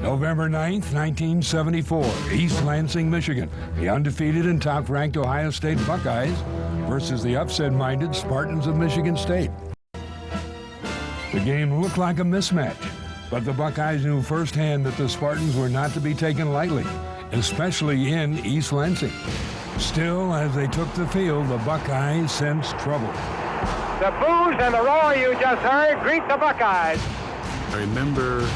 November 9th, 1974, East Lansing, Michigan. The undefeated and top-ranked Ohio State Buckeyes versus the upset-minded Spartans of Michigan State. The game looked like a mismatch, but the Buckeyes knew firsthand that the Spartans were not to be taken lightly, especially in East Lansing. Still, as they took the field, the Buckeyes sensed trouble. The boos and the roar you just heard greet the Buckeyes. I remember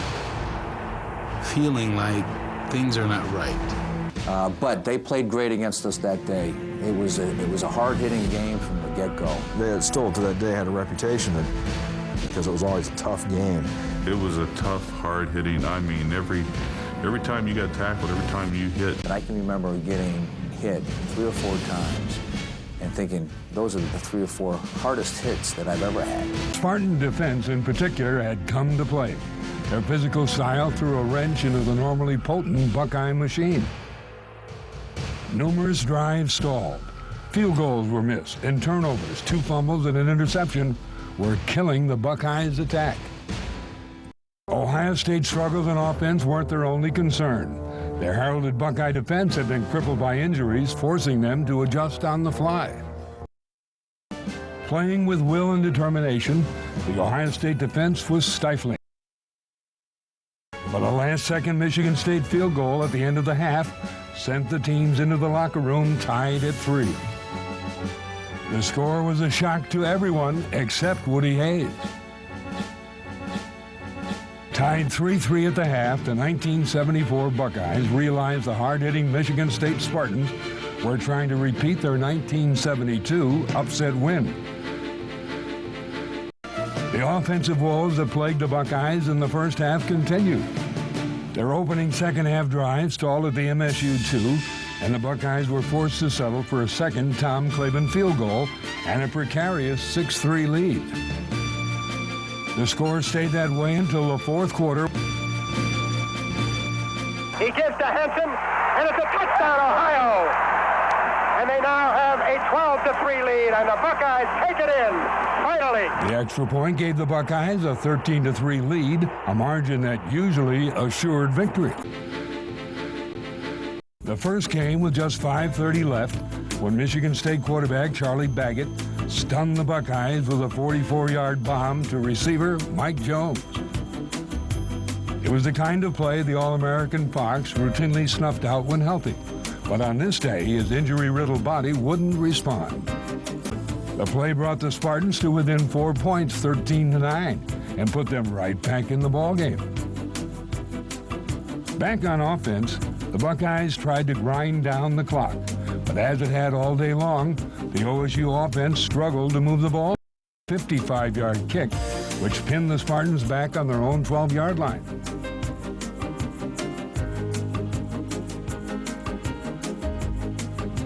feeling like things are not right. But they played great against us that day. It was a hard-hitting game from the get-go. They had still to that day had a reputation because it was always a tough game. It was a tough, hard-hitting. I mean, every time you got tackled, every time you hit. And I can remember getting hit 3 or 4 times and thinking, those are the 3 or 4 hardest hits that I've ever had. Spartan defense in particular had come to play. Their physical style threw a wrench into the normally potent Buckeye machine. Numerous drives stalled. Field goals were missed, and turnovers, 2 fumbles and an interception were killing the Buckeyes' attack. Ohio State's struggles on offense weren't their only concern. Their heralded Buckeye defense had been crippled by injuries, forcing them to adjust on the fly. Playing with will and determination, the Ohio State defense was stifling. But a last-second Michigan State field goal at the end of the half sent the teams into the locker room tied at 3. The score was a shock to everyone except Woody Hayes. Tied 3-3 at the half, the 1974 Buckeyes realized the hard-hitting Michigan State Spartans were trying to repeat their 1972 upset win. The offensive woes that plagued the Buckeyes in the first half continued. Their opening second-half drive stalled at the MSU 2, and the Buckeyes were forced to settle for a second Tom Claiborne field goal and a precarious 6-3 lead. The score stayed that way until the fourth quarter. He gives to Henson, and it's a touchdown, Ohio! And they now have a 12-3 lead, and the Buckeyes take it in, finally. The extra point gave the Buckeyes a 13-3 lead, a margin that usually assured victory. The first came with just 5:30 left when Michigan State quarterback Charlie Baggett stunned the Buckeyes with a 44-yard bomb to receiver Mike Jones. It was the kind of play the All-American Fox routinely snuffed out when healthy. But on this day, his injury-riddled body wouldn't respond. The play brought the Spartans to within 4 points, 13-9, and put them right back in the ballgame. Back on offense, the Buckeyes tried to grind down the clock, but as it had all day long, the OSU offense struggled to move the ball. 55-yard kick, which pinned the Spartans back on their own 12-yard line.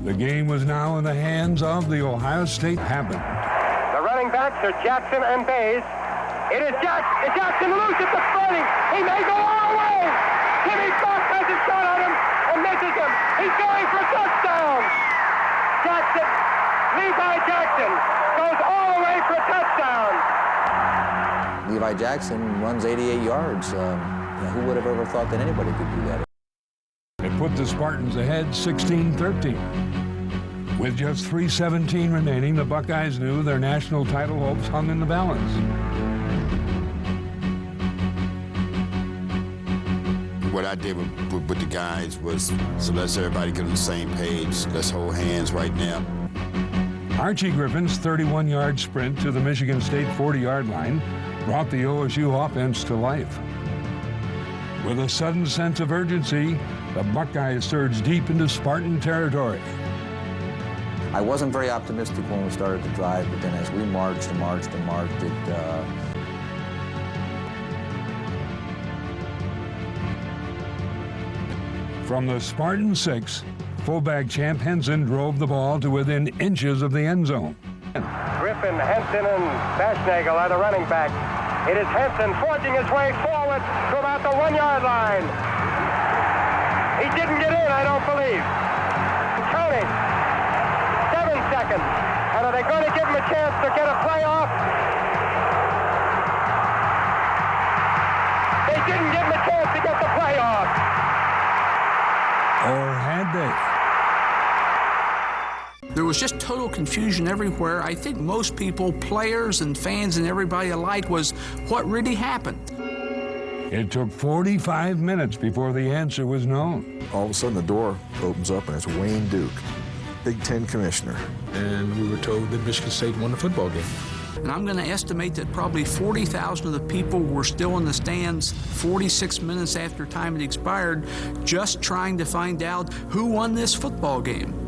The game was now in the hands of the Ohio State Habit. The running backs are Jackson and Bays. It is Jackson loose at the 30. He may go all the way. Jimmy Fox has a shot on him and misses him. He's going for a touchdown. Levi Jackson goes all the way for a touchdown. Levi Jackson runs 88 yards. Who would have ever thought that anybody could do that? It put the Spartans ahead 16-13. With just 3:17 remaining, the Buckeyes knew their national title hopes hung in the balance. What I did with the guys was, so let's everybody get on the same page. Let's hold hands right now. Archie Griffin's 31-yard sprint to the Michigan State 40-yard line brought the OSU offense to life. With a sudden sense of urgency, the Buckeyes surged deep into Spartan territory. I wasn't very optimistic when we started the drive, but then as we marched, From the Spartan 6, fullback Champ Henson drove the ball to within inches of the end zone. Griffin, Henson, and Bashnagel are the running back. It is Henson forging his way forward to about the 1-yard line. He didn't get in, I don't believe. Counting. 7 seconds. And are they going to give him a chance to get a playoff? They didn't give him a chance to get the playoff. day. There was just total confusion everywhere. I think most people, players and fans and everybody alike, was what really happened. It took 45 minutes before the answer was known. All of a sudden, the door opens up, and it's Wayne Duke, Big Ten commissioner. And we were told that Michigan State won the football game. And I'm going to estimate that probably 40,000 of the people were still in the stands 46 minutes after time had expired, just trying to find out who won this football game.